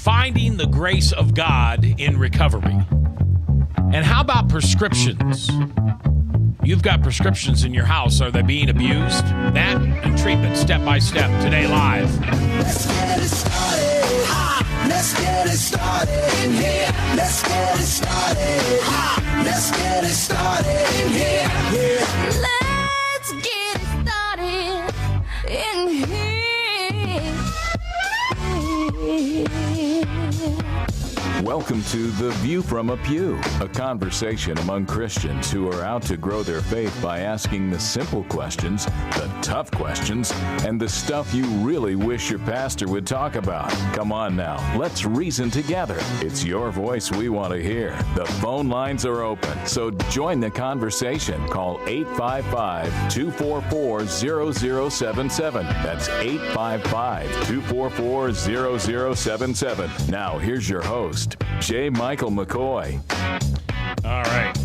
finding the grace of God in recovery. And how about prescriptions? You've got prescriptions in your house. Are they being abused? That and treatment step by step today live. Let's get it started. Ha! Let's get it started in here. Let's get it started. Ha! Let's get it started in here. Yeah. Let's get it started in here. Welcome to The View from a Pew, a conversation among Christians who are out to grow their faith by asking the simple questions, the tough questions, and the stuff you really wish your pastor would talk about. Come on now, let's reason together. It's your voice we want to hear. The phone lines are open, so join the conversation. Call 855-244-0077. That's 855-244-0077. Now, here's your host, J. Michael McCoy. All right.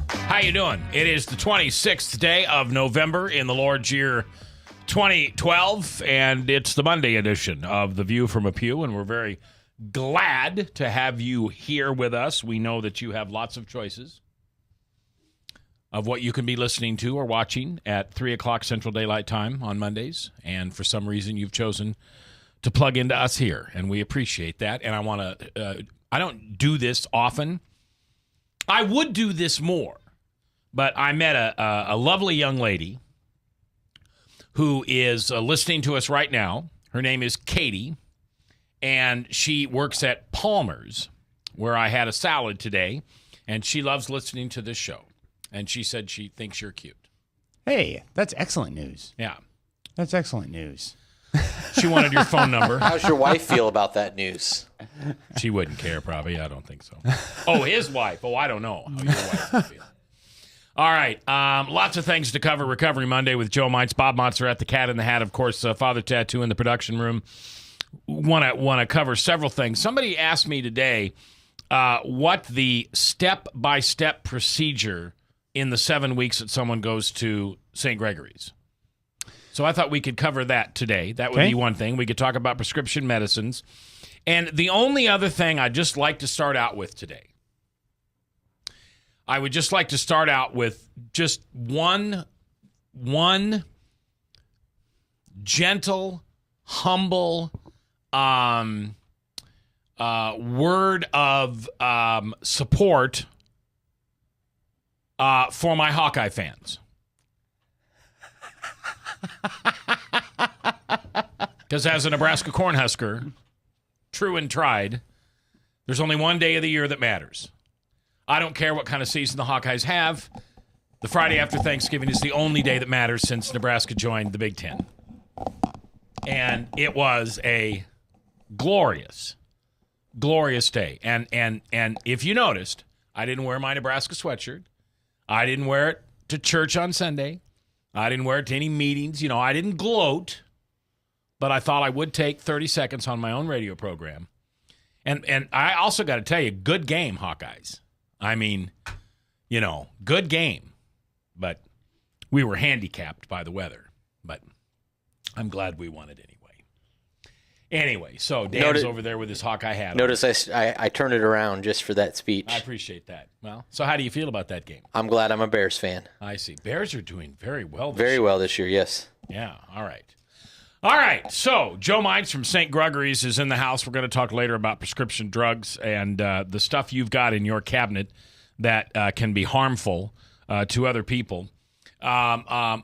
How you doing? It is the 26th day of November in the Lord's year 2012, and it's the Monday edition of The View from a Pew, and we're very glad to have you here with us. We know that you have lots of choices of what you can be listening to or watching at 3 o'clock Central Daylight Time on Mondays, and for some reason you've chosen to plug into us here, and we appreciate that. And I want to, I don't do this often. I would do this more, but I met a lovely young lady who is listening to us right now. Her name is Katie, and she works at Palmer's, where I had a salad today, and she loves listening to this show. And she said she thinks you're cute. Hey, that's excellent news. Yeah. That's excellent news. She wanted your phone number. How's your wife feel about that news? She wouldn't care, probably. I don't think so. Oh, his wife. Oh, I don't know how your wife would feel. All right. Lots of things to cover. Recovery Monday with Joe Mites, Bob Montserrat, the Cat in the Hat, of course, Father Tattoo in the production room. Want to cover several things. Somebody asked me today what the step-by-step procedure in the 7 weeks that someone goes to St. Gregory's. So I thought we could cover that today. That would be one thing. We could talk about prescription medicines. And the only other thing I'd just like to start out with today, I would just like to start out with just one gentle, humble word of support for my Hawkeye fans. Because as a Nebraska Cornhusker, true and tried, there's only one day of the year that matters. I don't care what kind of season the Hawkeyes have. The Friday after Thanksgiving is the only day that matters since Nebraska joined the Big Ten. And it was a glorious, glorious day. And if you noticed, I didn't wear my Nebraska sweatshirt. I didn't wear it to church on Sunday. I didn't wear it to any meetings. You know, I didn't gloat, but I thought I would take 30 seconds on my own radio program. And I also got to tell you, good game, Hawkeyes. I mean, you know, good game. But we were handicapped by the weather. But I'm glad we won it anyway. Anyway, so Dan's over there with his Hawkeye hat on. Notice I turned it around just for that speech. I appreciate that. Well, so how do you feel about that game? I'm glad I'm a Bears fan. I see. Bears are doing very well this Very year. well this year, yes. Yeah, all right. All right, so Joe Mites from St. Gregory's is in the house. We're going to talk later about prescription drugs and the stuff you've got in your cabinet that can be harmful to other people. Are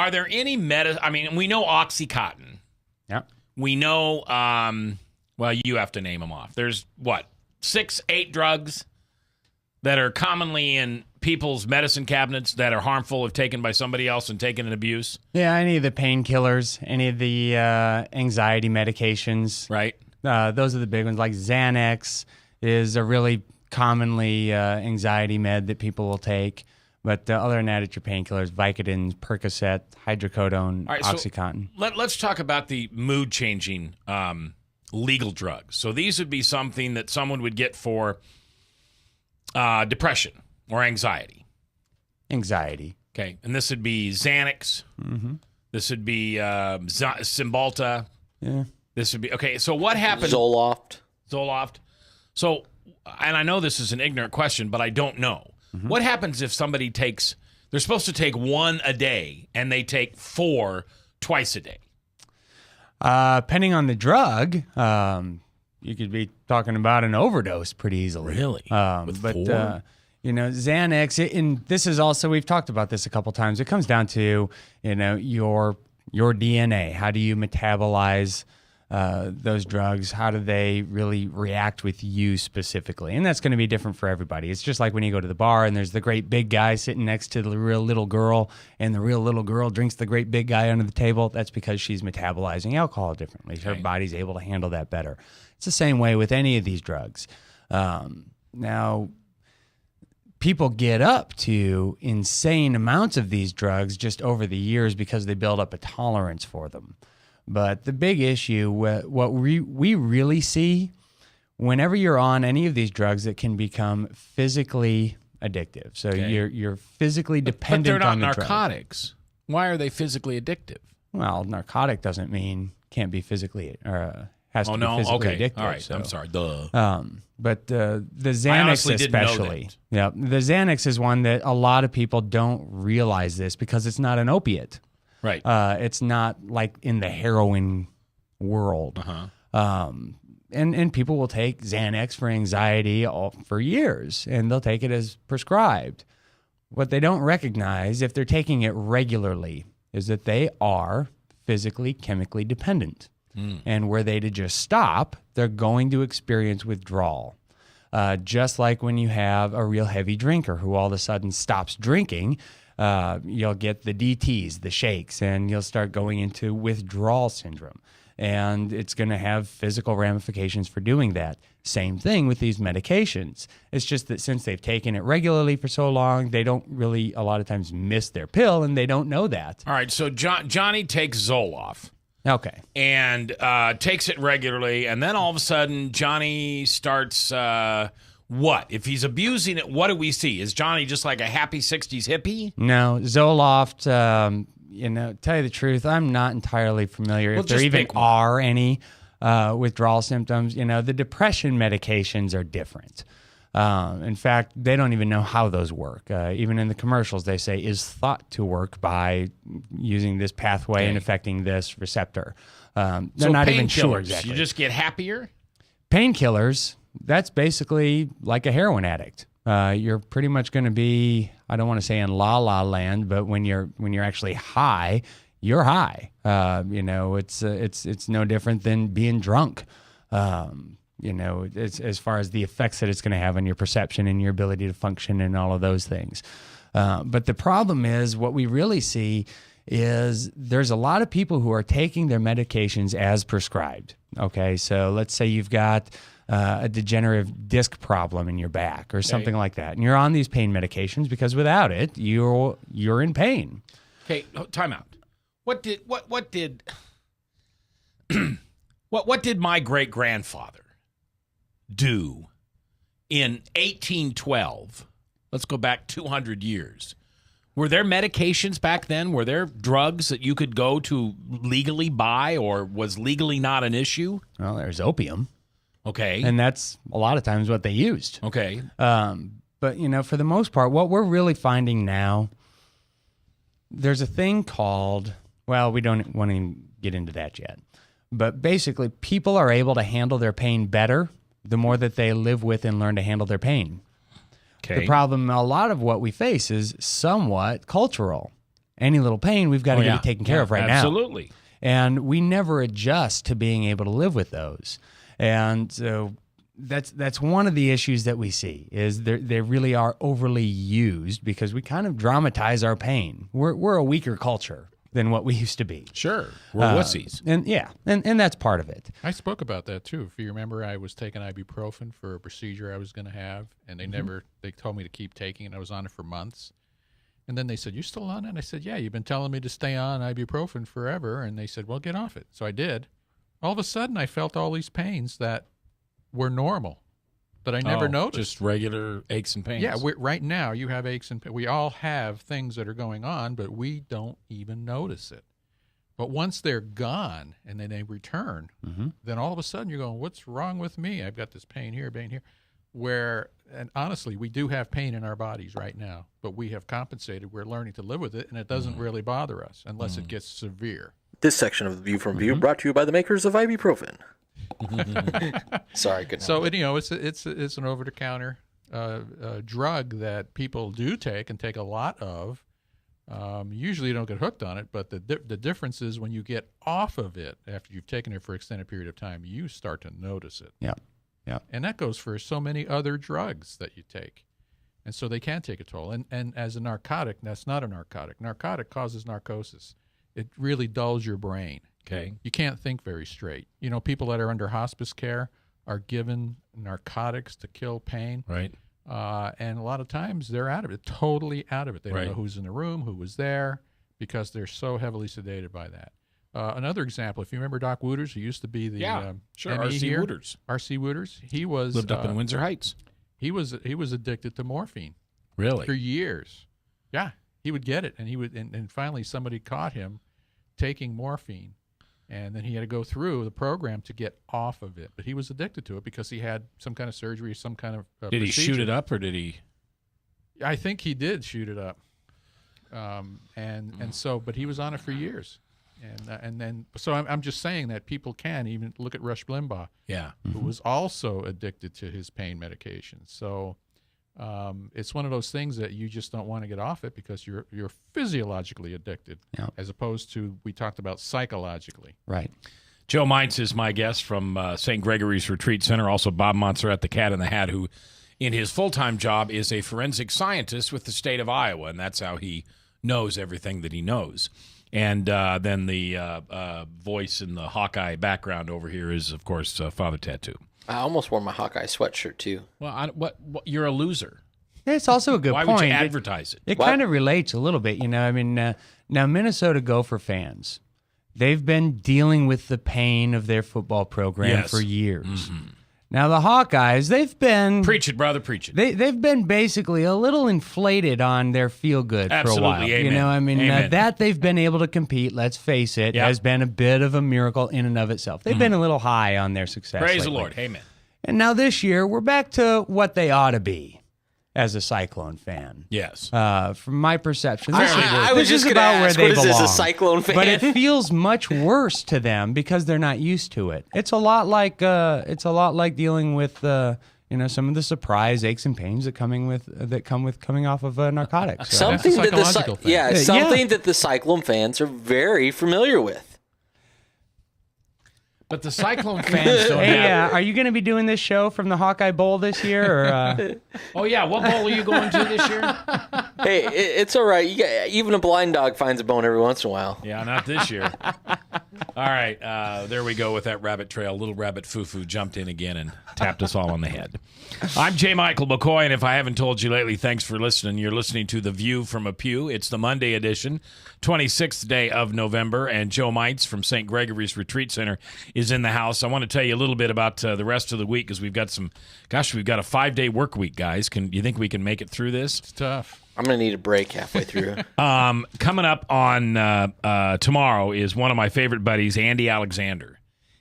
there any I mean, we know Oxycontin. Yeah. We know, well, you have to name them off. There's, 6, 8 drugs that are commonly in people's medicine cabinets that are harmful if taken by somebody else and taken in abuse. Yeah, any of the painkillers, any of the anxiety medications. Right. Those are the big ones. Like Xanax is a really commonly anxiety med that people will take. But other than that, it's your painkillers, Vicodin, Percocet, hydrocodone, right, Oxycontin. So let's talk about the mood-changing legal drugs. So these would be something that someone would get for depression or anxiety. Anxiety. Okay, and this would be Xanax. Mm-hmm. This would be Cymbalta. Yeah. This would be okay. So what happens? Zoloft. So, and I know this is an ignorant question, but I don't know. What happens if somebody takes? They're supposed to take 1 a day, and they take 4 twice a day. Depending on the drug, you could be talking about an overdose pretty easily. Really? With 4? Xanax, and this is also, we've talked about this a couple times. It comes down to, your DNA. How do you metabolize those drugs? How do they really react with you specifically? And that's going to be different for everybody. It's just like when you go to the bar and there's the great big guy sitting next to the real little girl, and the real little girl drinks the great big guy under the table. That's because she's metabolizing alcohol differently. Her body's able to handle that better. It's the same way with any of these drugs. Now, people get up to insane amounts of these drugs just over the years because they build up a tolerance for them. But the big issue, what we really see, whenever you're on any of these drugs, it can become physically addictive. So you're physically dependent on the drug. But they're not narcotics. Why are they physically addictive? Well, narcotic doesn't mean can't be physically or has to be physically addictive. All right, so. I'm sorry. Duh. But the Xanax especially. Yeah, the Xanax is one that a lot of people don't realize this because it's not an opiate. Right. It's not like in the heroin world. And people will take Xanax for anxiety for years, and they'll take it as prescribed. What they don't recognize, if they're taking it regularly, is that they are physically, chemically dependent. And were they to just stop, they're going to experience withdrawal. Just like when you have a real heavy drinker who all of a sudden stops drinking, you'll get the DTs, the shakes, and you'll start going into withdrawal syndrome. And it's going to have physical ramifications for doing that. Same thing with these medications. It's just that since they've taken it regularly for so long, they don't really a lot of times miss their pill, and they don't know that. All right, so Johnny takes Zoloft. Okay. And takes it regularly, and then all of a sudden, Johnny starts, what? If he's abusing it, what do we see? Is Johnny just like a happy 60s hippie? No, Zoloft, tell you the truth, I'm not entirely familiar if there even are any withdrawal symptoms. The depression medications are different. In fact, they don't even know how those work. Even in the commercials, they say is thought to work by using this pathway and affecting this receptor. They're not even sure exactly. You just get happier? Painkillers, that's basically like a heroin addict. You're pretty much going to be, I don't want to say in la la land, but when you're actually high, you're high. It's no different than being drunk. As far as the effects that it's going to have on your perception and your ability to function and all of those things. But the problem is what we really see is there's a lot of people who are taking their medications as prescribed. Okay, so let's say you've got a degenerative disc problem in your back or something like that, and you're on these pain medications because without it, you're in pain. Okay, time out. What did what did my great grandfather do in 1812? Let's go back 200 years. Were there medications back then? Were there drugs that you could go to legally buy, or was legally not an issue? Well, there's opium. Okay. And that's a lot of times what they used. Okay. But, for the most part, what we're really finding now, there's a thing called, well, we don't want to get into that yet. But basically, people are able to handle their pain better the more that they live with and learn to handle their pain. Okay. The problem, a lot of what we face is somewhat cultural. Any little pain, we've got to get it taken care of right now. Absolutely. And we never adjust to being able to live with those. And so that's one of the issues that we see is they really are overly used because we kind of dramatize our pain. We're a weaker culture than what we used to be. Sure. We're wussies. And that's part of it. I spoke about that too. If you remember, I was taking ibuprofen for a procedure I was going to have, and they told me to keep taking it. I was on it for months. And then they said, "You're still on it?" And I said, "Yeah, you've been telling me to stay on ibuprofen forever." And they said, "Well, get off it." So I did. All of a sudden, I felt all these pains that were normal that I never noticed. Just regular aches and pains. Yeah, right now you have aches and pains. We all have things that are going on, but we don't even notice it. But once they're gone and then they return, then all of a sudden you're going, what's wrong with me? I've got this pain here, pain here. And honestly, we do have pain in our bodies right now, but we have compensated. We're learning to live with it, and it doesn't really bother us unless it gets severe. This section of the View from View brought to you by the makers of ibuprofen. Sorry, good. So it's an over-the-counter drug that people do take and take a lot of. Usually you don't get hooked on it, but the difference is when you get off of it after you've taken it for an extended period of time, you start to notice it. Yeah. And that goes for so many other drugs that you take. And so they can take a toll. And as a narcotic, that's not a narcotic. Narcotic causes narcosis. It really dulls your brain. Okay. You can't think very straight. You know, people that are under hospice care are given narcotics to kill pain. Right. And a lot of times they're out of it, totally out of it. They don't know who's in the room, who was there, because they're so heavily sedated by that. Another example, if you remember Doc Wooters, who used to be the sure, ME R.C. here. Wooters. R.C. Wooters. He was Lived up in Windsor Heights. He was addicted to morphine for Really? years. Yeah, he would get it, and and finally somebody caught him taking morphine, and then he had to go through the program to get off of it. But he was addicted to it because he had some kind of surgery, some kind of Did he procedure. shoot it up, or did he? I think he did shoot it up, and so, but he was on it for years, and then so I'm just saying that people can even look at Rush Limbaugh, Yeah. who was also addicted to his pain medication. So it's one of those things that you just don't want to get off it because you're physiologically addicted, as opposed to we talked about psychologically. Right. Joe Meintz is my guest from St. Gregory's Retreat Center. Also, Bob Montserrat, the Cat in the Hat, who in his full-time job is a forensic scientist with the state of Iowa, and that's how he knows everything that he knows. And then the voice in the Hawkeye background over here is, of course, Father Tattoo. I almost wore my Hawkeye sweatshirt, too. Well, what you're a loser. It's also a good Why point. would you advertise it? It kind of relates a little bit, you know. I mean, now Minnesota Gopher fans, they've been dealing with the pain of their football program for years. Mm-hmm. Now the Hawkeyes, they've been preach it, brother, preach it. They've been basically a little inflated on their feel good for a while. Amen. You know, I mean that they've been able to compete. Let's face it, has been a bit of a miracle in and of itself. They've been a little high on their success. Praise lately. the Lord, amen. And now this year, we're back to what they ought to be as a Cyclone fan. Yes. From my perception, I was just is gonna about ask, where they what is this, belong. a Cyclone fan? But it feels much worse to them because they're not used to it. It's a lot like dealing with some of the surprise aches and pains that come with coming off of narcotics. Something that psychological thing. that the Cyclone fans are very familiar with. But the Cyclone fans don't Hey, have... are you going to be doing this show from the Hawkeye Bowl this year? Or, Oh, yeah. What bowl are you going to this year? Hey, it's all right. Even a blind dog finds a bone every once in a while. Yeah, not this year. All right. There we go with that rabbit trail. Little rabbit foo-foo jumped in again and tapped us all on the head. I'm J. Michael McCoy, and if I haven't told you lately, thanks for listening. You're listening to The View from a Pew. It's the Monday edition, 26th day of November, and Joe Meintz from St. Gregory's Retreat Center is in the house. I want to tell you a little bit about the rest of the week because we've got a 5-day work week, guys. You think we can make it through this? It's tough. I'm going to need a break halfway through. Coming up on tomorrow is one of my favorite buddies, Andy Alexander.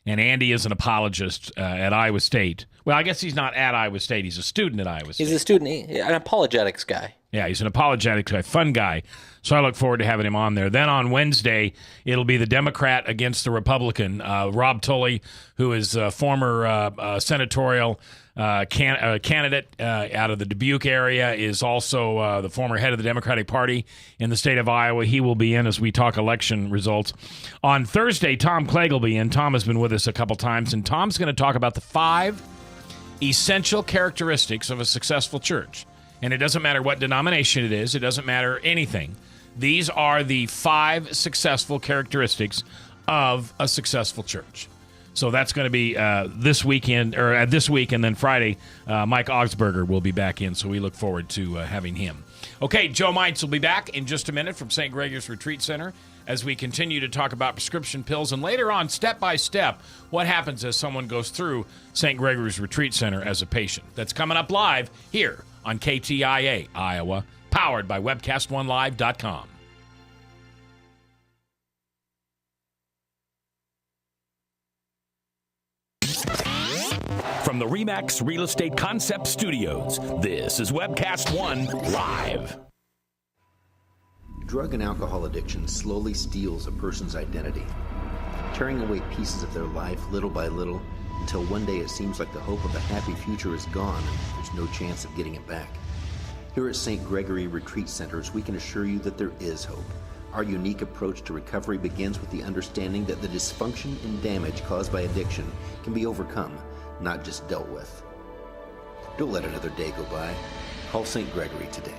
And Andy is an apologist at Iowa State. Well, I guess he's not at Iowa State. He's a student at Iowa State. He's a student, an apologetics guy. Yeah, he's an apologetics guy, fun guy. So I look forward to having him on there. Then on Wednesday, it'll be the Democrat against the Republican. Rob Tully, who is a former senatorial candidate out of the Dubuque area, is also the former head of the Democratic Party in the state of Iowa. He will be in as we talk election results. On Thursday, Tom Clegg will be in. Tom has been with us a couple times, and Tom's going to talk about the 5 essential characteristics of a successful church. And it doesn't matter what denomination it is. It doesn't matter anything. These are the 5 successful characteristics of a successful church. So that's going to be this week, and then Friday, Mike Augsburger will be back in. So we look forward to having him. Okay, Joe Meintz will be back in just a minute from St. Gregory's Retreat Center as we continue to talk about prescription pills. And later on, step by step, what happens as someone goes through St. Gregory's Retreat Center as a patient. That's coming up live here on KTIA, Iowa, powered by WebcastOneLive.com. From the RE/MAX Real Estate Concept Studios, this is Webcast One Live. Drug and alcohol addiction slowly steals a person's identity, tearing away pieces of their life little by little until one day it seems like the hope of a happy future is gone and there's no chance of getting it back. Here at St. Gregory Retreat Centers, we can assure you that there is hope. Our unique approach to recovery begins with the understanding that the dysfunction and damage caused by addiction can be overcome, not just dealt with. Don't let another day go by. Call St. Gregory today.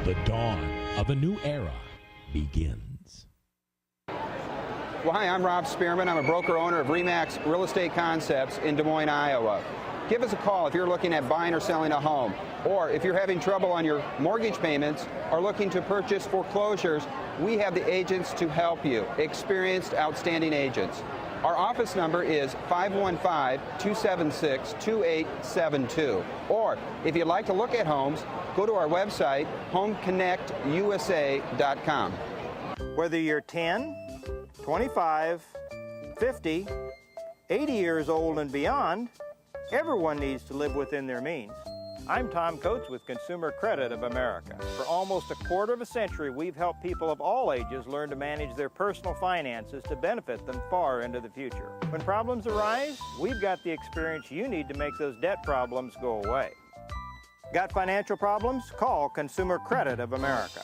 The dawn of a new era begins. Well, hi, I'm Rob Spearman. I'm a broker-owner of RE/MAX Real Estate Concepts in Des Moines, Iowa. Give us a call if you're looking at buying or selling a home, or if you're having trouble on your mortgage payments or looking to purchase foreclosures. We have the agents to help you, experienced, outstanding agents. Our office number is 515-276-2872. Or if you'd like to look at homes, go to our website, homeconnectusa.com. Whether you're 10, 25, 50, 80 years old and beyond, everyone needs to live within their means. I'm Tom Coates with Consumer Credit of America. For almost a quarter of a century, we've helped people of all ages learn to manage their personal finances to benefit them far into the future. When problems arise, we've got the experience you need to make those debt problems go away. Got financial problems? Call Consumer Credit of America.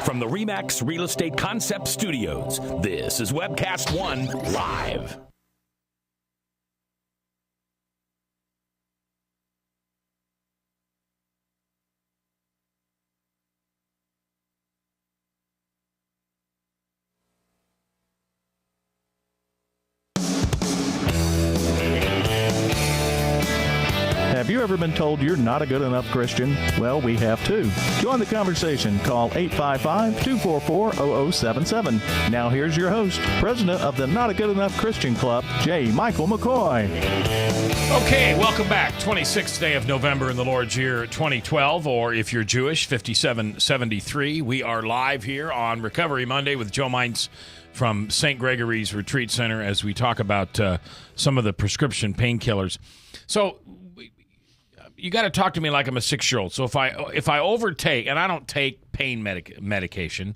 From the RE/MAX Real Estate Concept Studios, this is Webcast One Live. Have you ever been told you're not a good enough Christian? Well, we have too. Join the conversation. Call 855-244-0077. Now here's your host, president of the Not a Good Enough Christian Club, J. Michael McCoy. Okay, welcome back. 26th day of November in the Lord's year 2012, or if you're Jewish, 5773. We are live here on Recovery Monday with Joe Mines from St. Gregory's Retreat Center as we talk about some of the prescription painkillers. So you got to talk to me like I'm a 6-year-old. So if I overtake, and I don't take pain medication,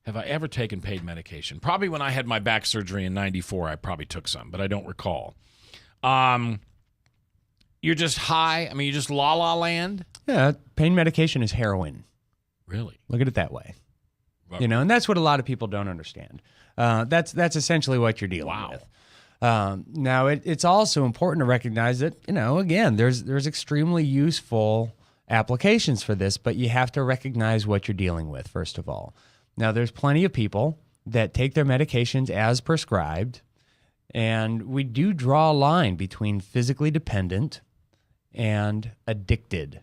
have I ever taken pain medication? Probably when I had my back surgery in '94, I probably took some, but I don't recall. You're just high. I mean, you just la-la land. Yeah, pain medication is heroin. Really? Look at it that way. You know, and that's what a lot of people don't understand. That's essentially what you're dealing with. Now, it's also important to recognize that, you know, again, there's extremely useful applications for this, but you have to recognize what you're dealing with, first of all. Now, there's plenty of people that take their medications as prescribed, and we do draw a line between physically dependent and addicted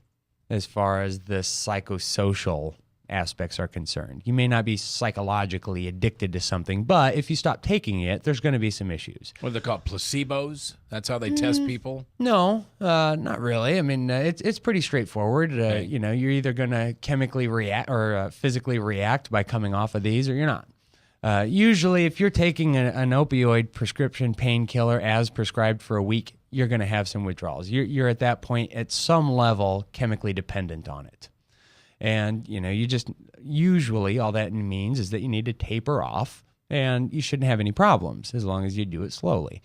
as far as the psychosocial aspects are concerned. You may not be psychologically addicted to something, but if you stop taking it, there's going to be some issues. What are they called? Placebos? That's how they test people? No, not really. I mean, it's pretty straightforward. Okay. You know, you're either going to chemically react or physically react by coming off of these, or you're not. Usually, if you're taking an opioid prescription painkiller as prescribed for a week, you're going to have some withdrawals. You're at that point at some level chemically dependent on it. And, you know, you just usually all that means is that you need to taper off, and you shouldn't have any problems as long as you do it slowly.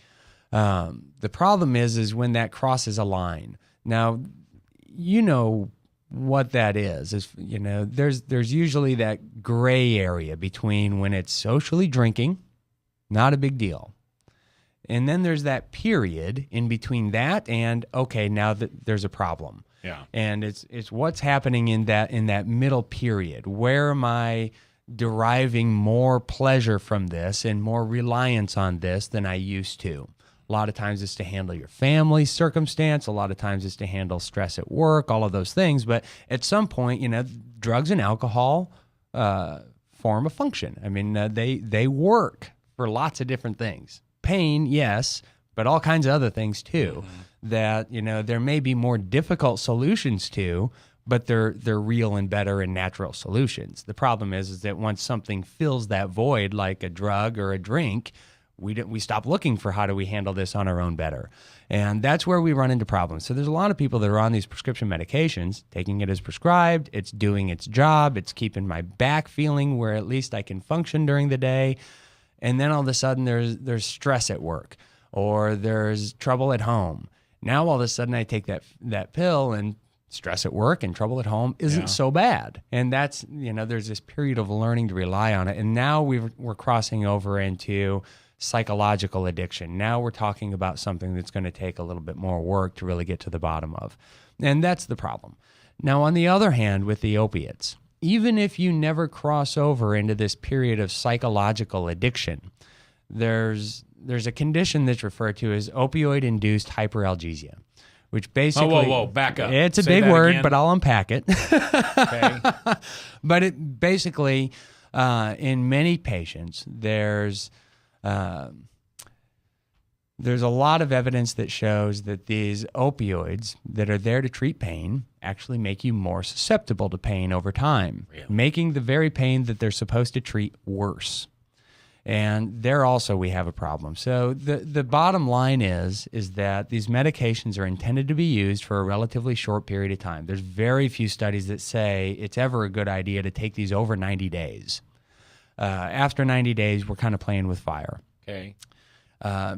The problem is when that crosses a line. Now, you know what that is you know, there's usually that gray area between when it's socially drinking, not a big deal. And then there's that period in between that and, okay, now that there's a problem. Yeah. And it's what's happening in that middle period. Where am I deriving more pleasure from this and more reliance on this than I used to? A lot of times it's to handle your family circumstance. A lot of times it's to handle stress at work, all of those things. But at some point, you know, drugs and alcohol form a function. I mean, they work for lots of different things. Pain, yes, but all kinds of other things too. That, you know, there may be more difficult solutions to, but they're real and better and natural solutions. The problem is that once something fills that void, like a drug or a drink, we stop looking for how do we handle this on our own better. And that's where we run into problems. So there's a lot of people that are on these prescription medications, taking it as prescribed, it's doing its job, it's keeping my back feeling where at least I can function during the day. And then all of a sudden there's stress at work or there's trouble at home. Now all of a sudden I take that pill and stress at work and trouble at home isn't so bad. And that's, you know, there's this period of learning to rely on it. And now we're crossing over into psychological addiction. Now we're talking about something that's going to take a little bit more work to really get to the bottom of. And that's the problem. Now, on the other hand, with the opiates, even if you never cross over into this period of psychological addiction, there's a condition that's referred to as opioid-induced hyperalgesia, which basically... Whoa, back up. It's a Say big that word, again. but I'll unpack it. Okay. But it basically, in many patients, there's a lot of evidence that shows that these opioids that are there to treat pain actually make you more susceptible to pain over time, making the very pain that they're supposed to treat worse. And there also we have a problem. So the bottom line is that these medications are intended to be used for a relatively short period of time. There's very few studies that say it's ever a good idea to take these over 90 days. After 90 days, we're kind of playing with fire. Okay.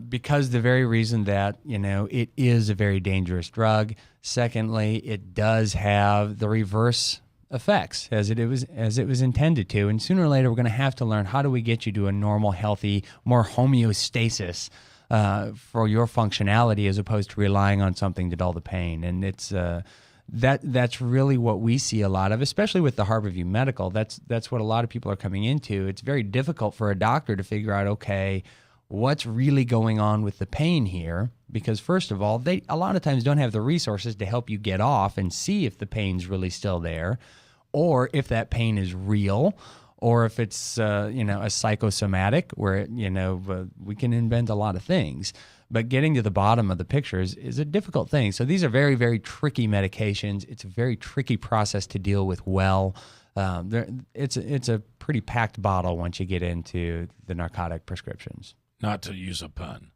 Because the very reason that, you know, it is a very dangerous drug. Secondly, it does have the reverse effects as it was intended to. And sooner or later, we're going to have to learn how do we get you to a normal, healthy, more homeostasis for your functionality as opposed to relying on something to dull the pain. And it's that's really what we see a lot of, especially with the Harborview Medical. That's what a lot of people are coming into. It's very difficult for a doctor to figure out, okay, what's really going on with the pain here? Because first of all, they a lot of times don't have the resources to help you get off and see if the pain's really still there, or if that pain is real, or if it's a psychosomatic where we can invent a lot of things. But getting to the bottom of the picture is a difficult thing. So these are very, very tricky medications. It's a very tricky process to deal with well. It's a pretty packed bottle once you get into the narcotic prescriptions. Not to use a pun.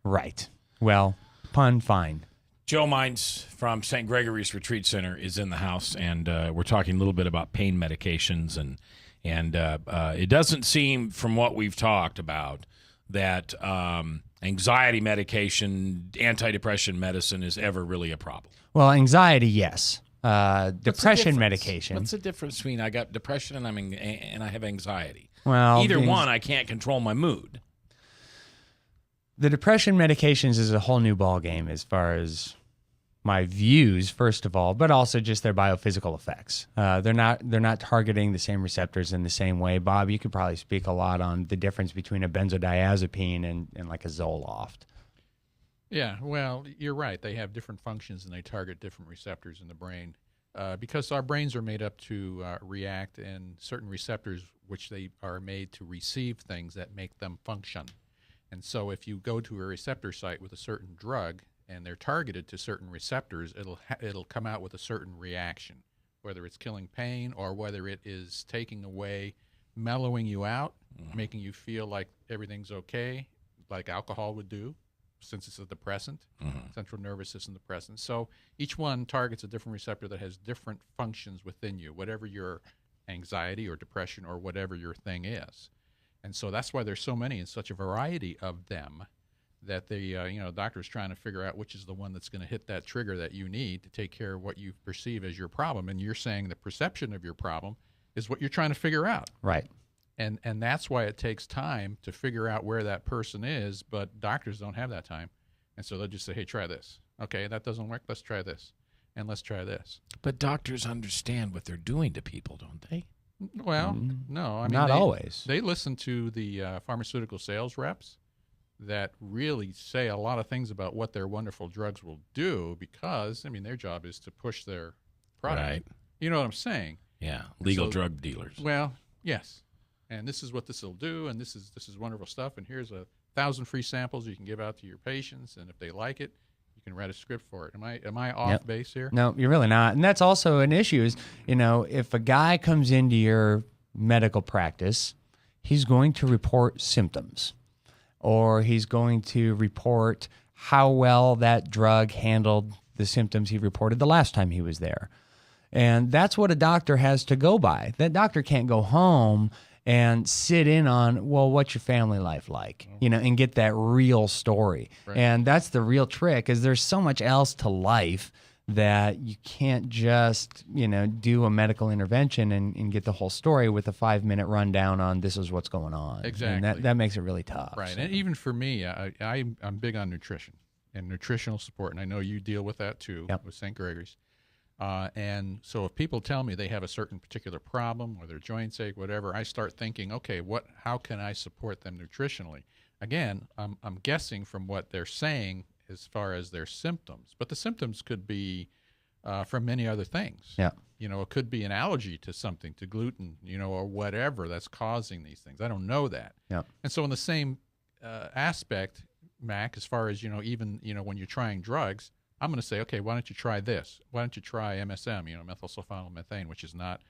Right. Well, pun fine. Joe Mines from St. Gregory's Retreat Center is in the house, and we're talking a little bit about pain medications. And it doesn't seem, from what we've talked about, that anxiety medication, antidepressant medicine is ever really a problem. Well, anxiety, yes. Depression medication. What's the difference between I got depression and I have anxiety? Well, either one, I can't control my mood. The depression medications is a whole new ballgame as far as my views, first of all, but also just their biophysical effects. They're not targeting the same receptors in the same way. Bob, you could probably speak a lot on the difference between a benzodiazepine and like a Zoloft. Yeah, well, you're right. They have different functions and they target different receptors in the brain because our brains are made up to react, and certain receptors, which they are made to receive things that make them function. And so if you go to a receptor site with a certain drug and they're targeted to certain receptors, it'll come out with a certain reaction, whether it's killing pain or whether it is taking away, mellowing you out, making you feel like everything's okay, like alcohol would do, since it's a depressant, central nervous system depressant. So each one targets a different receptor that has different functions within you, whatever your anxiety or depression or whatever your thing is. And so that's why there's so many and such a variety of them that the doctor is trying to figure out which is the one that's going to hit that trigger that you need to take care of what you perceive as your problem. And you're saying the perception of your problem is what you're trying to figure out. Right. And that's why it takes time to figure out where that person is, but doctors don't have that time. And so they'll just say, hey, try this. Okay, that doesn't work. Let's try this. And let's try this. But doctors understand what they're doing to people, don't they? Well, no. I mean, not always. They listen to the pharmaceutical sales reps that really say a lot of things about what their wonderful drugs will do because, I mean, their job is to push their product. Right. You know what I'm saying? Yeah, legal drug dealers. Well, yes. And this is what this will do, and this is wonderful stuff, and here's 1,000 free samples you can give out to your patients, and if they like it, you can write a script for it. Am I off base here? No, you're really not. And that's also an issue is, if a guy comes into your medical practice, he's going to report symptoms or he's going to report how well that drug handled the symptoms he reported the last time he was there. And that's what a doctor has to go by. That doctor can't go home and sit in on, well, what's your family life like, and get that real story. Right. And that's the real trick is there's so much else to life that you can't just, do a medical intervention and get the whole story with a 5-minute rundown on this is what's going on. Exactly. And that makes it really tough. Right. So. And even for me, I'm big on nutrition and nutritional support. And I know you deal with that too with St. Gregory's. And so if people tell me they have a certain particular problem or their joints ache, whatever, I start thinking, okay, how can I support them nutritionally? Again, I'm guessing from what they're saying as far as their symptoms, but the symptoms could be from many other things. Yeah. It could be an allergy to something, to gluten, or whatever that's causing these things. I don't know that. Yeah. And so in the same aspect, Mac, as far as, even, when you're trying drugs, I'm going to say, okay, why don't you try this? Why don't you try MSM, methylsulfonylmethane, which is not,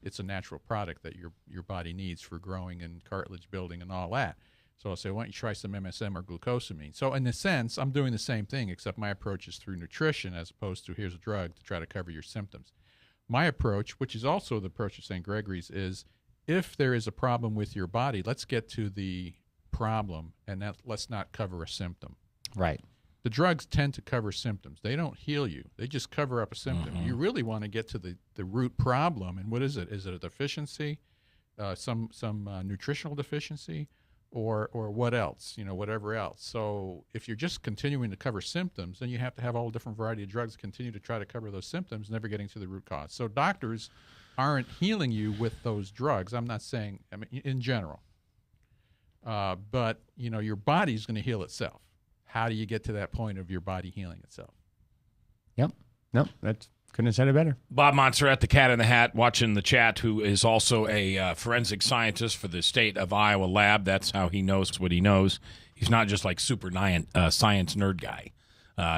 it's a natural product that your body needs for growing and cartilage building and all that. So I'll say, why don't you try some MSM or glucosamine? So in a sense, I'm doing the same thing, except my approach is through nutrition as opposed to here's a drug to try to cover your symptoms. My approach, which is also the approach of St. Gregory's, is if there is a problem with your body, let's get to the problem and let's not cover a symptom. Right. The drugs tend to cover symptoms. They don't heal you. They just cover up a symptom. Mm-hmm. You really want to get to the root problem. And what is it? Is it a deficiency, some nutritional deficiency, or what else? Whatever else. So if you're just continuing to cover symptoms, then you have to have all different variety of drugs continue to try to cover those symptoms, never getting to the root cause. So doctors aren't healing you with those drugs. I'm not saying, in general. But, your body's going to heal itself. How do you get to that point of your body healing itself? Yep. Nope. Couldn't have said it better. Bob Montserrat, the cat in the hat, watching the chat, who is also a forensic scientist for the state of Iowa lab. That's how he knows what he knows. He's not just like super science nerd guy.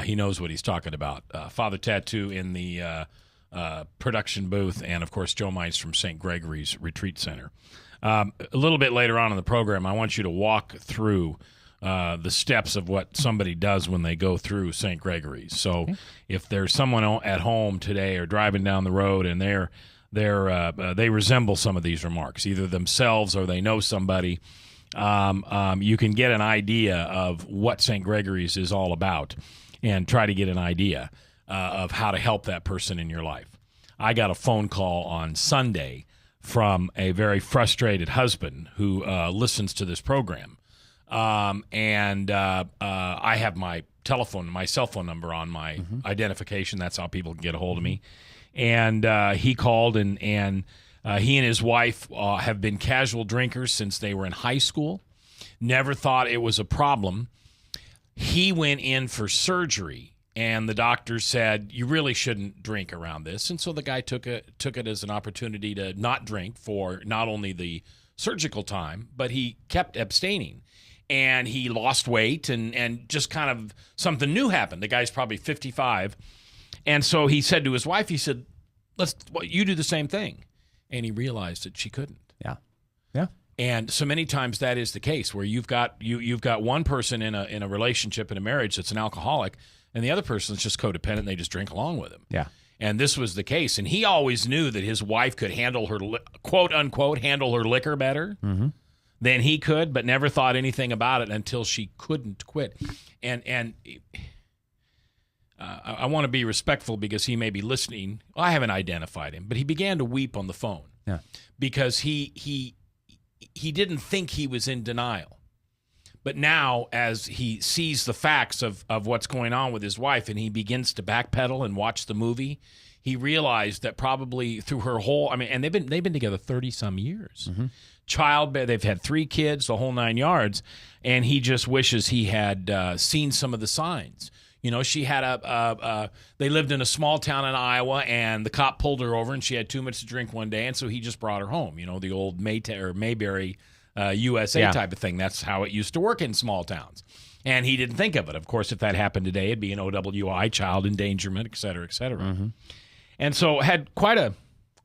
He knows what he's talking about. Father Tattoo in the production booth, and, of course, Joe Mize from St. Gregory's Retreat Center. A little bit later on in the program, I want you to walk through the steps of what somebody does when they go through St. Gregory's. So if there's someone at home today or driving down the road and they resemble some of these remarks, either themselves or they know somebody, you can get an idea of what St. Gregory's is all about and try to get an idea of how to help that person in your life. I got a phone call on Sunday from a very frustrated husband who listens to this program. And I have my cell phone number on my identification. That's how people can get a hold of me. And he called, and he and his wife have been casual drinkers since they were in high school. Never thought it was a problem. He went in for surgery, and the doctor said, you really shouldn't drink around this. And so the guy took it as an opportunity to not drink for not only the surgical time, but he kept abstaining. And he lost weight, and just kind of something new happened. The guy's probably 55. And so he said to his wife, he said, you do the same thing. And he realized that she couldn't. Yeah. Yeah. And so many times that is the case where you've got one person in a relationship, in a marriage that's an alcoholic, and the other person is just codependent, and they just drink along with him. Yeah. And this was the case. And he always knew that his wife could handle her, quote unquote, handle her liquor better. Mm-hmm. than he could, but never thought anything about it until she couldn't quit. And I want to be respectful because he may be listening. Well, I haven't identified him, but he began to weep on the phone because he didn't think he was in denial. But now, as he sees the facts of what's going on with his wife and he begins to backpedal and watch the movie, he realized that probably through her whole, and they've been together 30-some years. They've had 3 kids, the whole 9 yards, and he just wishes he had seen some of the signs. You know, she had they lived in a small town in Iowa, and the cop pulled her over, and she had too much to drink one day, and so he just brought her home. You know, the old Mayberry USA type of thing. That's how it used to work in small towns. And he didn't think of it. Of course, if that happened today, it'd be an OWI, child endangerment, et cetera, et cetera. And so had quite a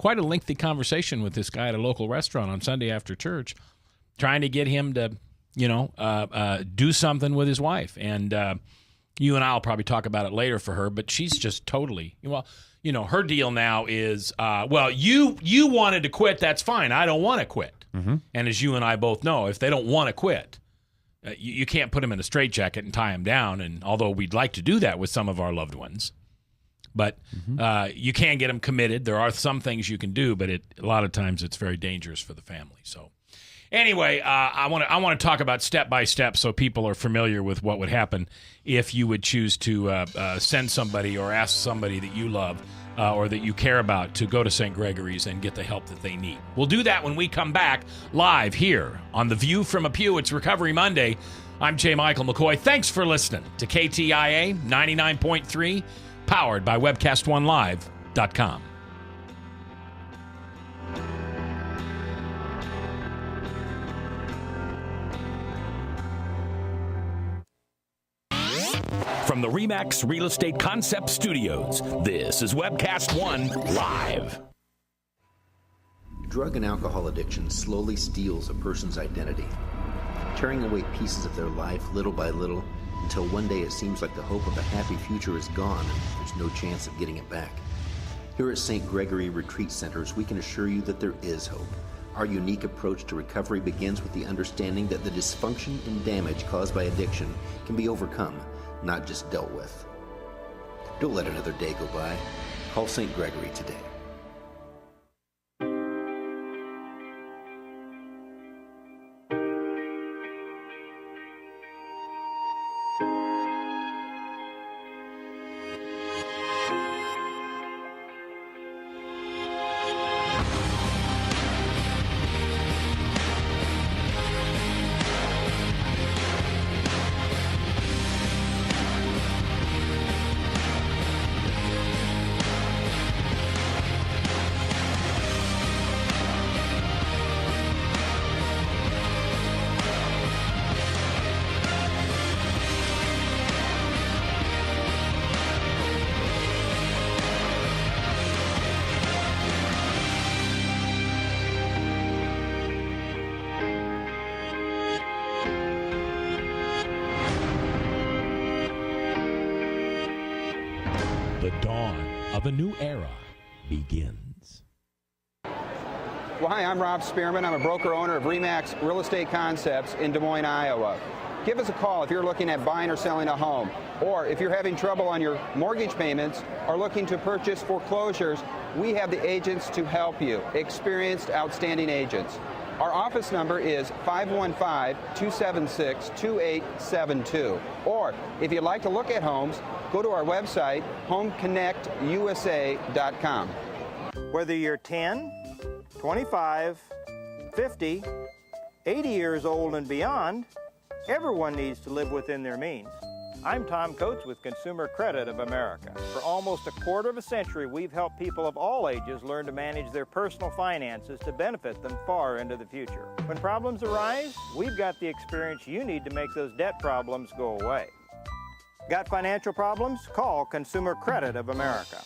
lengthy conversation with this guy at a local restaurant on Sunday after church, trying to get him to, do something with his wife. And you and I will probably talk about it later for her, but she's just totally, her deal now is, you wanted to quit, that's fine. I don't want to quit. And as you and I both know, if they don't want to quit, you can't put them in a straitjacket and tie them down. And although we'd like to do that with some of our loved ones, but you can get them committed. There are some things you can do, but a lot of times it's very dangerous for the family. So anyway, I want to talk about step by step so people are familiar with what would happen if you would choose to send somebody or ask somebody that you love or that you care about to go to St. Gregory's and get the help that they need. We'll do that when we come back live here on The View from a Pew. It's Recovery Monday. I'm J. Michael McCoy. Thanks for listening to KTIA 99.3, powered by WebcastOneLive.com. From the RE/MAX Real Estate Concept Studios, this is Webcast One Live. Drug and alcohol addiction slowly steals a person's identity, tearing away pieces of their life little by little until one day it seems like the hope of a happy future is gone and there's no chance of getting it back. Here at St. Gregory Retreat Centers, we can assure you that there is hope. Our unique approach to recovery begins with the understanding that the dysfunction and damage caused by addiction can be overcome, not just dealt with. Don't let another day go by. Call St. Gregory today. The dawn of a new era begins. Well, hi, I'm Rob Spearman. I'm a broker-owner of RE/MAX Real Estate Concepts in Des Moines, Iowa. Give us a call if you're looking at buying or selling a home, or if you're having trouble on your mortgage payments or looking to purchase foreclosures. We have the agents to help you, experienced, outstanding agents. Our office number is 515-276-2872. Or if you'd like to look at homes, go to our website, homeconnectusa.com. Whether you're 10, 25, 50, 80 years old and beyond, everyone needs to live within their means. I'm Tom Coates with Consumer Credit of America. For almost a quarter of a century, we've helped people of all ages learn to manage their personal finances to benefit them far into the future. When problems arise, we've got the experience you need to make those debt problems go away. Got financial problems? Call Consumer Credit of America.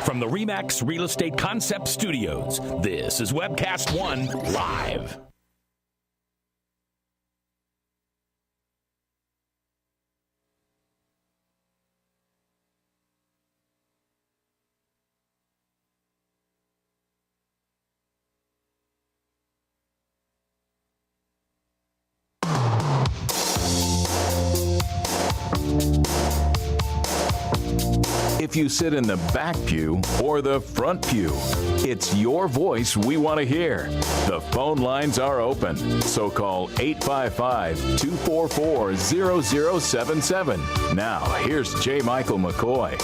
From the RE/MAX Real Estate Concept Studios, this is Webcast One Live. if you sit in the back pew or the front pew. It's your voice we want to hear. The phone lines are open, so call 855-244-0077. Now, here's J. Michael McCoy.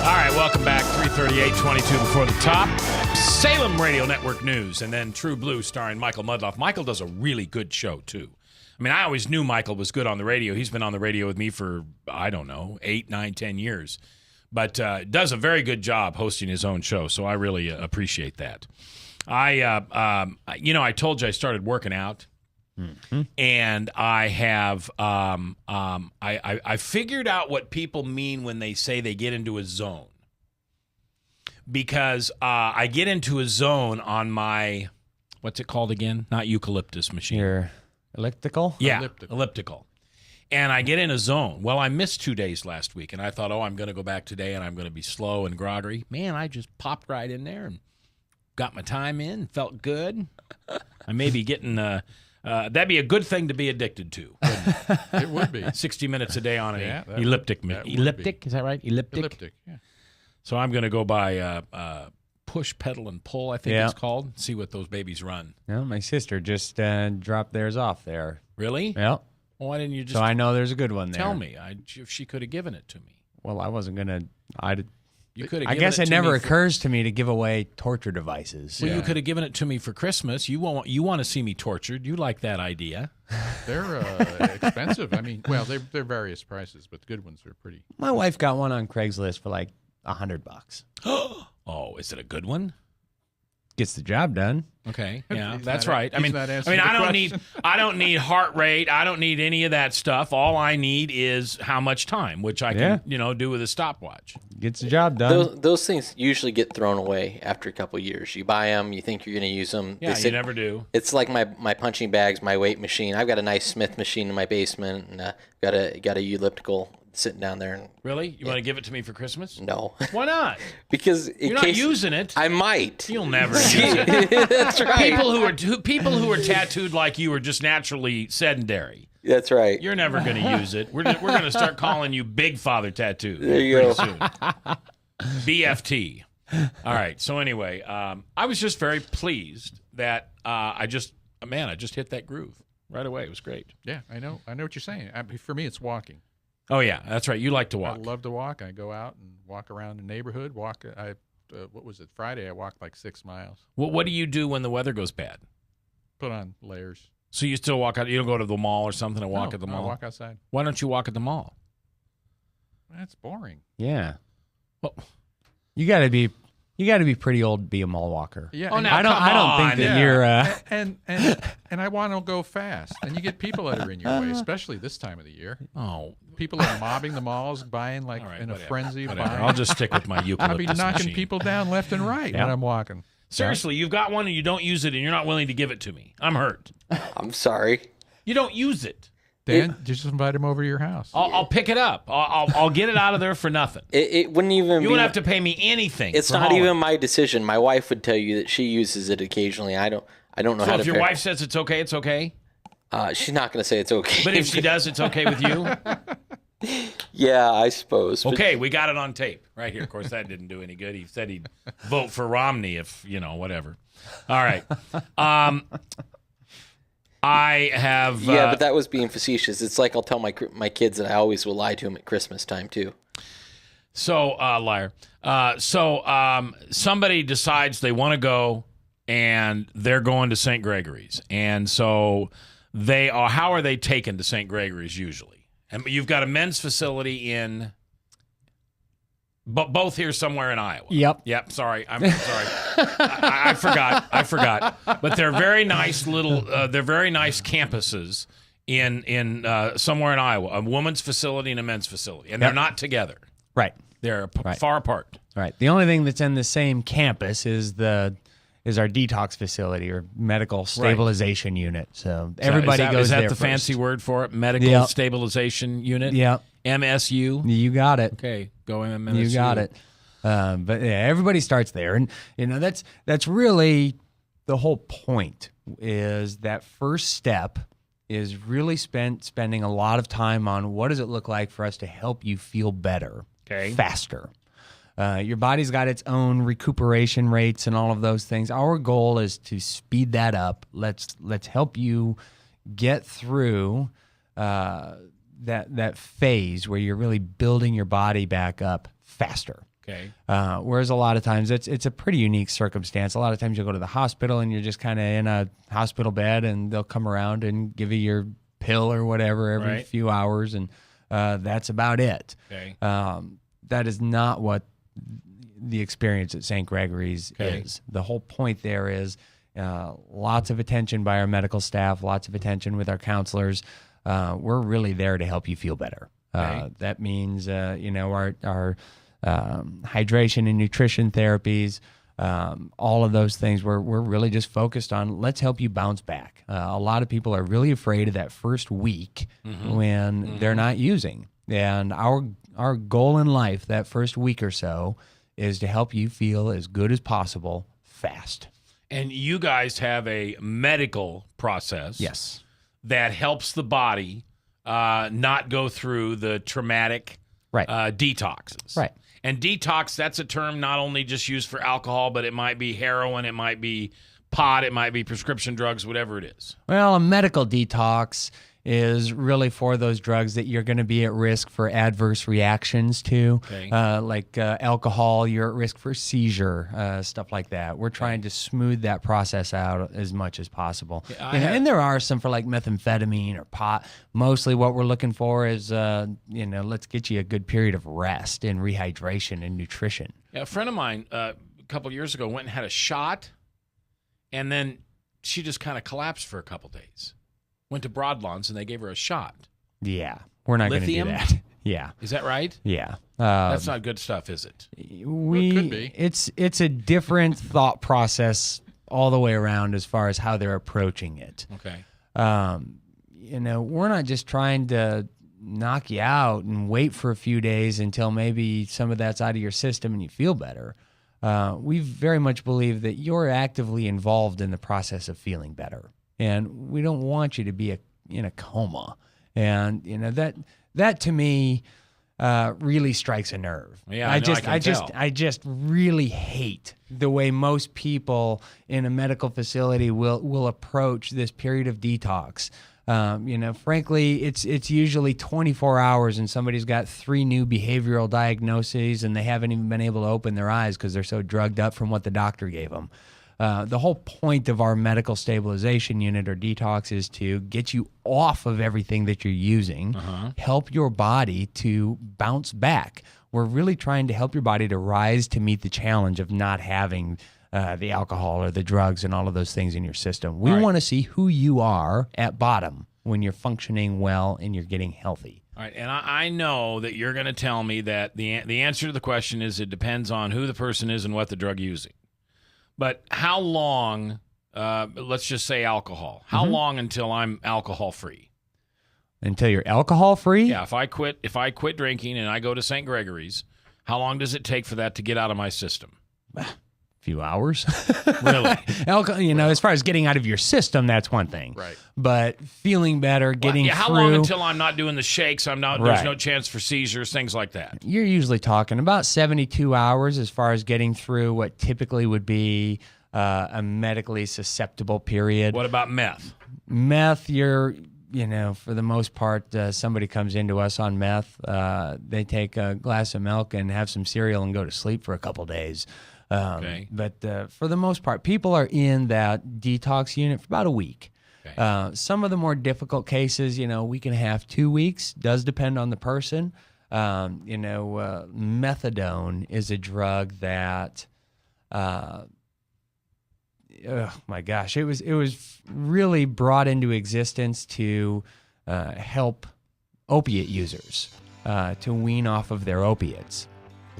All right, welcome back. 338-22 before the top. Salem Radio Network News, and then True Blue starring Michael Mudloff. Michael does a really good show, too. I mean, I always knew Michael was good on the radio. He's been on the radio with me for, 8, 9, 10 years. But does a very good job hosting his own show, so I really appreciate that. I told you I started working out. Mm-hmm. And I have I figured out what people mean when they say they get into a zone. Because I get into a zone on my, what's it called again? Not eucalyptus machine. Your elliptical? Yeah, elliptical. And I get in a zone. Well, I missed 2 days last week, and I thought, I'm going to go back today, and I'm going to be slow and groggery. Man, I just popped right in there and got my time in, felt good. I may be getting... that'd be a good thing to be addicted to. It would be. 60 minutes a day on an that elliptic. elliptic? Is that right? Elliptic? Elliptic, yeah. So I'm going to go by push, pedal, and pull, I think it's called. See what those babies run. Yeah, my sister just dropped theirs off there. Really? Yeah. Well, why didn't you just... So I know there's a good one there. Tell me. If she could have given it to me. Well, I wasn't going to... You could have. I guess it never occurs to me to give away torture devices. Well, you could have given it to me for Christmas. You want to see me tortured. You like that idea. They're expensive. I mean, well, they're various prices, but the good ones are pretty. My wife got one on Craigslist for like $100. Oh, is it a good one? Gets the job done. Okay, yeah, that's right. I don't need heart rate. I don't need any of that stuff. All I need is how much time, which I can, do with a stopwatch. Gets the job done. Those things usually get thrown away after a couple of years. You buy them, you think you're going to use them. Yeah, you never do. It's like my punching bags, my weight machine. I've got a nice Smith machine in my basement, and got a elliptical sitting down there. And, really? You want to give it to me for Christmas? No. Why not? Because you're not using it. I might. You'll never use it. That's right. People who are tattooed like you are just naturally sedentary. That's right. You're never going to use it. We're going to start calling you Big Father Tattoo. There you go. Soon. BFT. All right. So anyway, I was just very pleased that I just hit that groove right away. It was great. Yeah, I know what you're saying. For me, it's walking. Oh yeah, that's right. You like to walk. I love to walk. I go out and walk around the neighborhood. What was it? Friday, I walked like 6 miles. What do you do when the weather goes bad? Put on layers. So you still walk out? You don't go to the mall or something and walk at the mall? I walk outside. Why don't you walk at the mall? That's boring. Yeah. Well, you got to be pretty old to be a mall walker. Yeah. Oh, now I don't think that you're. And I want to go fast. And you get people that are in your way, especially this time of the year. Oh. People are mobbing the malls, buying in a frenzy. I'll just stick with my eucalyptus I'll be knocking machine. people down left and right when I'm walking. Seriously, you've got one and you don't use it and you're not willing to give it to me. I'm hurt. I'm sorry. You don't use it. Dan, just invite him over to your house. I'll pick it up. I'll get it out of there for nothing. It wouldn't even. You wouldn't have to pay me anything. It's not even my decision. My wife would tell you that she uses it occasionally. I don't know how to. So if your wife says it's okay, it's okay. She's not going to say it's okay. But if she does, it's okay with you. Yeah, I suppose. Okay, we got it on tape right here. Of course, that didn't do any good. He said he'd vote for Romney if, whatever. All right. I have... yeah, but that was being facetious. It's like I'll tell my kids that I always will lie to them at Christmas time, too. So, liar. Somebody decides they want to go, and they're going to St. Gregory's. And so they are... How are they taken to St. Gregory's usually? And you've got a men's facility in... both here somewhere in Iowa. Yep. Sorry. I'm sorry. I forgot. But they're very nice they're very nice campuses in somewhere in Iowa. A woman's facility and a men's facility. And they're not together. Right. They're far apart. Right. The only thing that's in the same campus is our detox facility or medical stabilization unit. So everybody goes there. Is that the fancy word for it? Medical stabilization unit? Yep. MSU? You got it. Okay. Go MSU. You got it. But yeah, everybody starts there. And, that's really the whole point is that first step is really spending a lot of time on what does it look like for us to help you feel better. faster. Your body's got its own recuperation rates and all of those things. Our goal is to speed that up. Let's help you get through that phase where you're really building your body back up faster. Okay. Whereas a lot of times it's a pretty unique circumstance. A lot of times you'll go to the hospital and you're just kind of in a hospital bed and they'll come around and give you your pill or whatever every few hours, and that's about it. Okay. That is not what the experience at St. Gregory's is. The whole point there is lots of attention by our medical staff, lots of attention with our counselors. We're really there to help you feel better. That means our hydration and nutrition therapies, all of those things. We're really just focused on let's help you bounce back. A lot of people are really afraid of that first week when they're not using. And our goal in life that first week or so is to help you feel as good as possible fast. And you guys have a medical process. Yes. That helps the body not go through the traumatic detoxes. Right. And detox, that's a term not only just used for alcohol, but it might be heroin, it might be pot, it might be prescription drugs, whatever it is. Well, a medical detox is really for those drugs that you're going to be at risk for adverse reactions to, like alcohol, you're at risk for seizure, stuff like that. We're trying to smooth that process out as much as possible. And there are some for like methamphetamine or pot. Mostly what we're looking for is, let's get you a good period of rest and rehydration and nutrition. Yeah, a friend of mine a couple of years ago went and had a shot, and then she just kind of collapsed for a couple days. Went to Broadlawns, and they gave her a shot. Yeah, we're not going to do that. Yeah. Is that right? Yeah. That's not good stuff, is it? It could be. It's a different thought process all the way around as far as how they're approaching it. Okay. We're not just trying to knock you out and wait for a few days until maybe some of that's out of your system and you feel better. We very much believe that you're actively involved in the process of feeling better. And we don't want you to be in a coma. And, that to me really strikes a nerve. Yeah, I just really hate the way most people in a medical facility will approach this period of detox. Frankly, it's usually 24 hours and somebody's got 3 new behavioral diagnoses and they haven't even been able to open their eyes because they're so drugged up from what the doctor gave them. The whole point of our medical stabilization unit or detox is to get you off of everything that you're using, help your body to bounce back. We're really trying to help your body to rise to meet the challenge of not having the alcohol or the drugs and all of those things in your system. We want to see who you are at bottom when you're functioning well and you're getting healthy. All right, and I know that you're going to tell me that the answer to the question is it depends on who the person is and what the drug using. But how long, let's just say alcohol, how long until I'm alcohol-free? Until you're alcohol-free? Yeah, if I quit drinking and I go to St. Gregory's, how long does it take for that to get out of my system? Few hours. Really? As far as getting out of your system, that's one thing. Right. But feeling better, getting through. How long until I'm not doing the shakes? There's no chance for seizures, things like that. You're usually talking about 72 hours as far as getting through what typically would be a medically susceptible period. What about meth? Meth, you're, for the most part, somebody comes into us on meth. They take a glass of milk and have some cereal and go to sleep for a couple days. But for the most part, people are in that detox unit for about a week. Okay. Some of the more difficult cases, we can have 2 weeks. Does depend on the person. Methadone is a drug that, oh my gosh, it was really brought into existence to help opiate users to wean off of their opiates.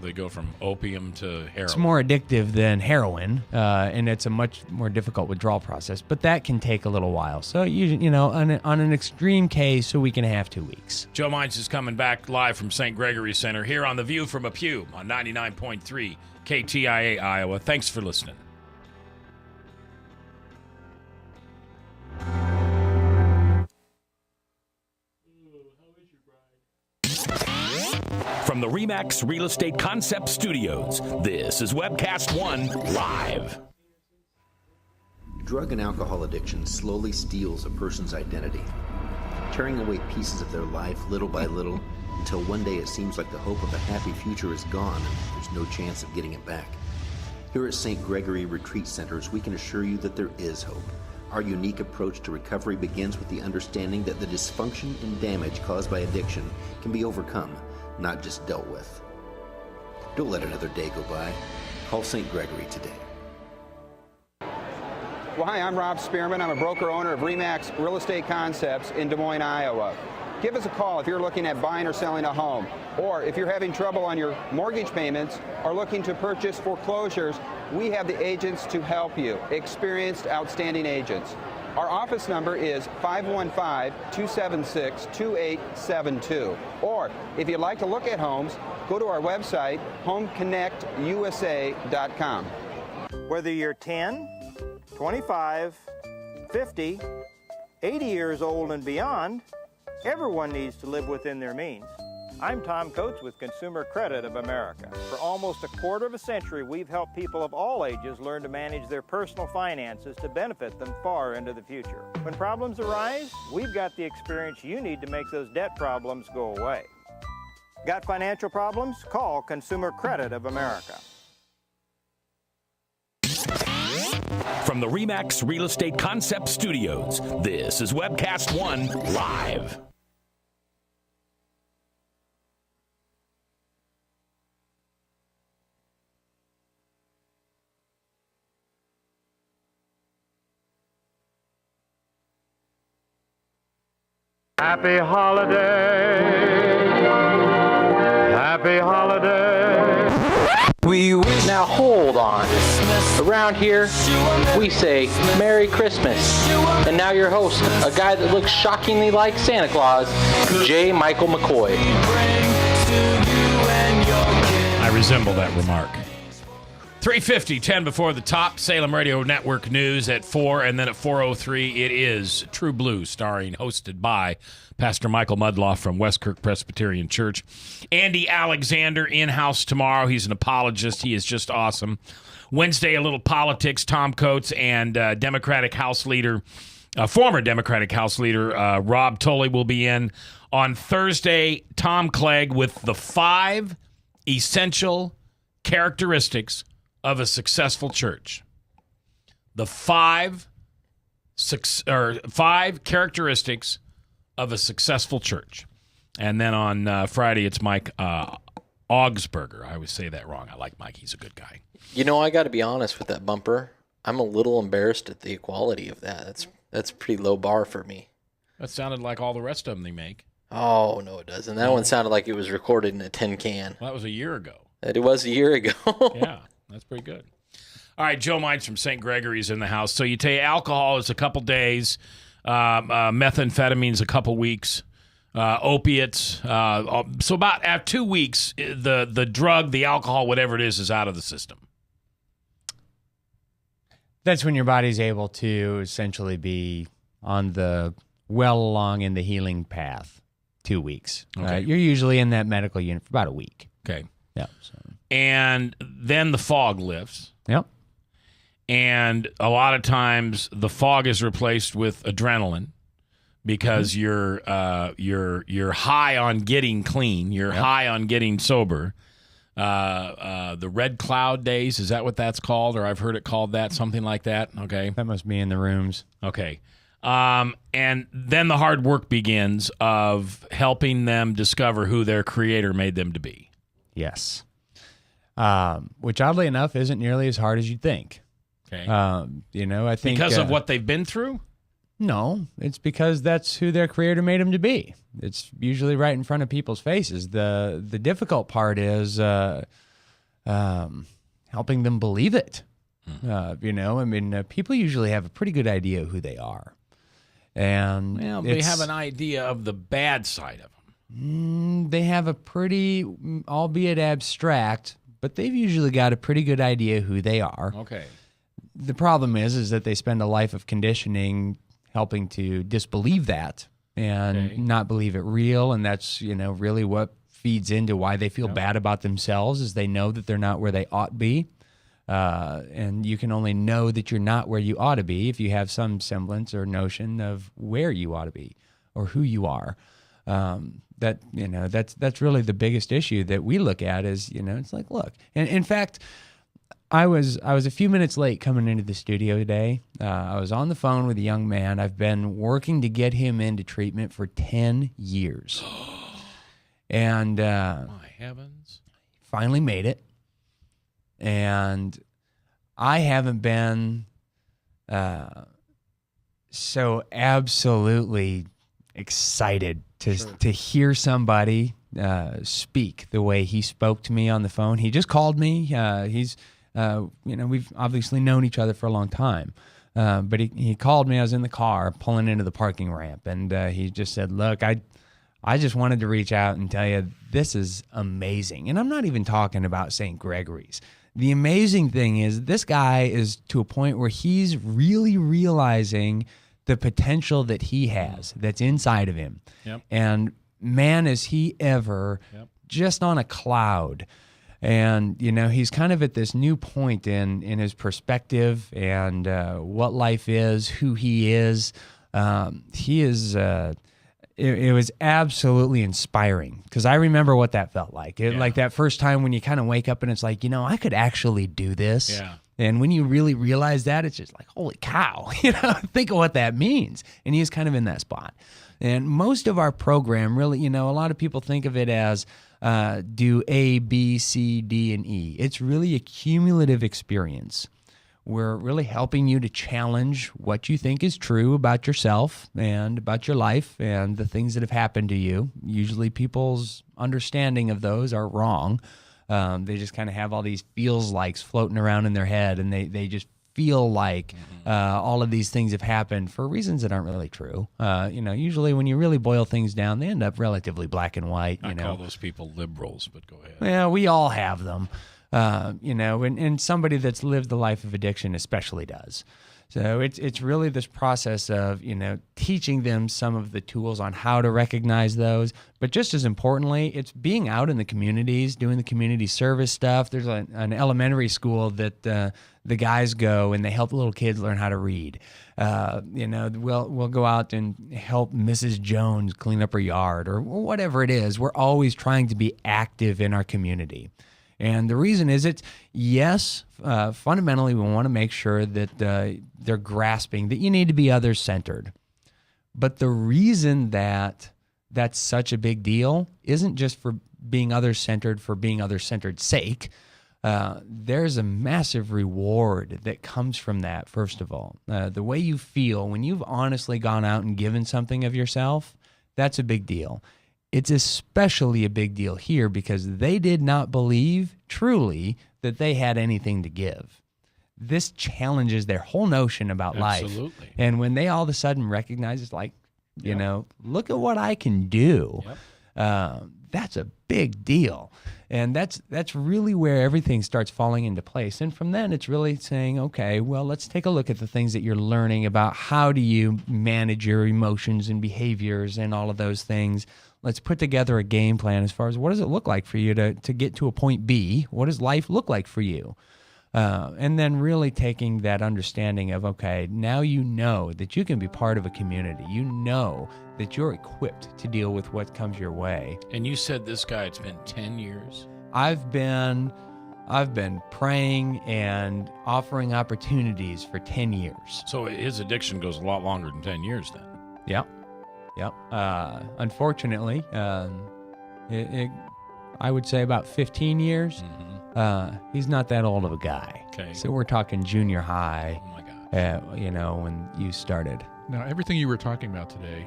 They go from opium to heroin. It's more addictive than heroin, and it's a much more difficult withdrawal process. But that can take a little while. So, on an extreme case, so we can have 2 weeks. Joe Mines is coming back live from St. Gregory Center here on The View from a Pew on 99.3 KTIA Iowa. Thanks for listening. From From the RE/MAX Real Estate Concept Studios, this is Webcast One Live. Drug and alcohol addiction slowly steals a person's identity, tearing away pieces of their life little by little until one day it seems like the hope of a happy future is gone and there's no chance of getting it back. Here at St. Gregory Retreat Centers, we can assure you that there is hope. Our unique approach to recovery begins with the understanding that the dysfunction and damage caused by addiction can be overcome, not just dealt with. Don't let another day go by. Call St. Gregory today. Well, hi, I'm Rob Spearman. I'm a broker-owner of RE/MAX Real Estate Concepts in Des Moines, Iowa. Give us a call if you're looking at buying or selling a home, or if you're having trouble on your mortgage payments or looking to purchase foreclosures. We have the agents to help you, experienced, outstanding agents. Our office number is 515-276-2872. Or if you'd like to look at homes, go to our website, homeconnectusa.com. Whether you're 10, 25, 50, 80 years old and beyond, everyone needs to live within their means. I'm Tom Coates with Consumer Credit of America. For almost a quarter of a century, we've helped people of all ages learn to manage their personal finances to benefit them far into the future. When problems arise, we've got the experience you need to make those debt problems go away. Got financial problems? Call Consumer Credit of America. From the RE/MAX Real Estate Concept Studios, this is Webcast One Live. Happy holiday. Happy holiday. Now hold on. Around here, we say Merry Christmas. And now your host, a guy that looks shockingly like Santa Claus, J. Michael McCoy. I resemble that remark. 3:50, 10 before the top. Salem Radio Network news at 4, and then at 4:03, it is True Blue, hosted by Pastor Michael Mudloff from Westkirk Presbyterian Church. Andy Alexander in-house tomorrow. He's an apologist. He is just awesome. Wednesday, a little politics. Tom Coates and Democratic House Leader, former Democratic House Leader Rob Tolley will be in. On Thursday, Tom Clegg with the 5 essential characteristics of a successful church. The 5 characteristics of a successful church. And then on Friday, it's Mike Augsburger. I always say that wrong. I like Mike. He's a good guy. You know, I got to be honest with that bumper. I'm a little embarrassed at the quality of that. That's a pretty low bar for me. That sounded like all the rest of them they make. Oh, no, it doesn't. That one sounded like it was recorded in a tin can. Well, that was a year ago. It was a year ago. Yeah, that's pretty good. All right, Joe Mites from St. Gregory's in the house. So you take alcohol is a couple days, methamphetamines a couple weeks, opiates. So about at 2 weeks, the drug, the alcohol, whatever it is out of the system. That's when your body's able to essentially be on the well along in the healing path. 2 weeks. Okay. You're usually in that medical unit for about a week. Okay. Yeah. So. And then the fog lifts. Yep. And a lot of times the fog is replaced with adrenaline because you're high on getting clean. You're high on getting sober. The Red Cloud days, is that what that's called? Or I've heard it called that, something like that. Okay. That must be in the rooms. Okay. And then the hard work begins of helping them discover who their creator made them to be. Yes. Which oddly enough isn't nearly as hard as you'd think. Okay. I think because of what they've been through? No, it's because that's who their creator made them to be. It's usually right in front of people's faces. The difficult part is helping them believe it. People usually have a pretty good idea who they are. And they have an idea of the bad side of them. They have a pretty, albeit abstract, but they've usually got a pretty good idea who they are. Okay. The problem is that they spend a life of conditioning helping to disbelieve that and not believe it real, and that's really what feeds into why they feel bad about themselves, is they know that they're not where they ought to be. And you can only know that you're not where you ought to be if you have some semblance or notion of where you ought to be or who you are. That's really the biggest issue that we look at is, it's like, look, and in fact, I was a few minutes late coming into the studio today. I was on the phone with a young man. I've been working to get him into treatment for 10 years. And my heavens. Finally made it. And I haven't been so absolutely excited to hear somebody speak the way he spoke to me on the phone. He just called me. We've obviously known each other for a long time. But he called me. I was in the car pulling into the parking ramp, and he just said, look, I just wanted to reach out and tell you this is amazing. And I'm not even talking about St. Gregory's. The amazing thing is this guy is to a point where he's really realizing the potential that he has that's inside of him. Yep. And man, is he ever just on a cloud. And, he's kind of at this new point in his perspective and what life is, who he is. He is... It was absolutely inspiring because I remember what that felt like. Like that first time when you kind of wake up and it's like, I could actually do this. Yeah. And when you really realize that, it's just like, holy cow, think of what that means. And he is kind of in that spot. And most of our program really, a lot of people think of it as do A, B, C, D, and E. It's really a cumulative experience. We're really helping you to challenge what you think is true about yourself and about your life and the things that have happened to you. Usually people's understanding of those are wrong. They just kind of have all these feels likes floating around in their head, and they just feel like all of these things have happened for reasons that aren't really true. Usually when you really boil things down, they end up relatively black and white. I call those people liberals, but go ahead. Yeah, we all have them. And somebody that's lived the life of addiction especially does. So it's really this process of, teaching them some of the tools on how to recognize those. But just as importantly, it's being out in the communities, doing the community service stuff. There's an elementary school that the guys go and they help little kids learn how to read. We'll go out and help Mrs. Jones clean up her yard or whatever it is. We're always trying to be active in our community. And the reason is fundamentally we want to make sure that they're grasping that you need to be others-centered. But the reason that that's such a big deal isn't just for being others-centered for being others-centered sake. There's a massive reward that comes from that, first of all. The way you feel when you've honestly gone out and given something of yourself, that's a big deal. It's especially a big deal here because they did not believe truly that they had anything to give. This challenges their whole notion about life. Absolutely. And when they all of a sudden recognize it's like, look at what I can do. That's a big deal. And that's really where everything starts falling into place. And from then it's really saying, okay, well, let's take a look at the things that you're learning about how do you manage your emotions and behaviors and all of those things. Let's put together a game plan as far as what does it look like for you to get to a point B? What does life look like for you? And then really taking that understanding of, okay, now you know that you can be part of a community. You know that you're equipped to deal with what comes your way. And you said this guy, it's been 10 years? I've been praying and offering opportunities for 10 years. So his addiction goes a lot longer than 10 years then? Yep. Unfortunately, I would say about 15 years. Mm-hmm. He's not that old of a guy. Okay. So we're talking junior high. Oh my gosh. When you started. Now, everything you were talking about today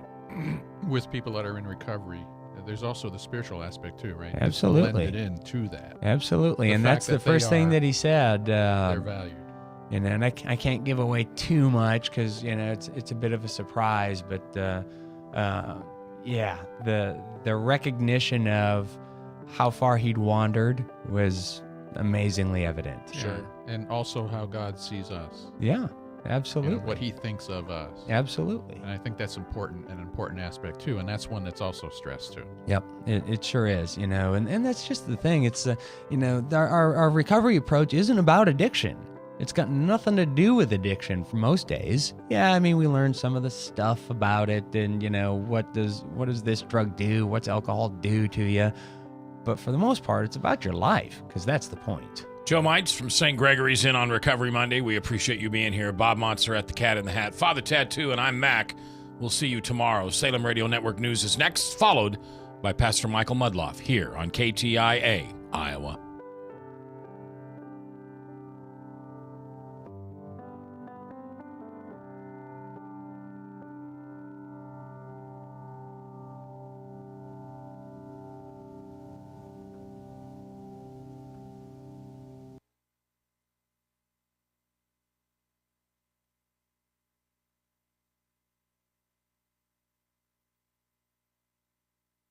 with people that are in recovery, there's also the spiritual aspect too, right? Absolutely. It's blended into that. Absolutely. And that's the first thing that he said. They're valued. And I can't give away too much because, it's a bit of a surprise, but the recognition of how far he'd wandered was amazingly evident. Sure. And also how God sees us. Yeah. Absolutely. What he thinks of us. Absolutely. And I think that's important, an important aspect too. And that's one that's also stressed too. Yep, it sure is, and that's just the thing. It's, our recovery approach isn't about addiction. It's got nothing to do with addiction for most days. Yeah, I mean, we learn some of the stuff about it and, what does this drug do? What's alcohol do to you? But for the most part, it's about your life, because that's the point. Joe Mites from St. Gregory's in on Recovery Monday. We appreciate you being here. Bob Monster at the Cat in the Hat. Father Tattoo, and I'm Mac. We'll see you tomorrow. Salem Radio Network News is next, followed by Pastor Michael Mudloff here on KTIA, Iowa.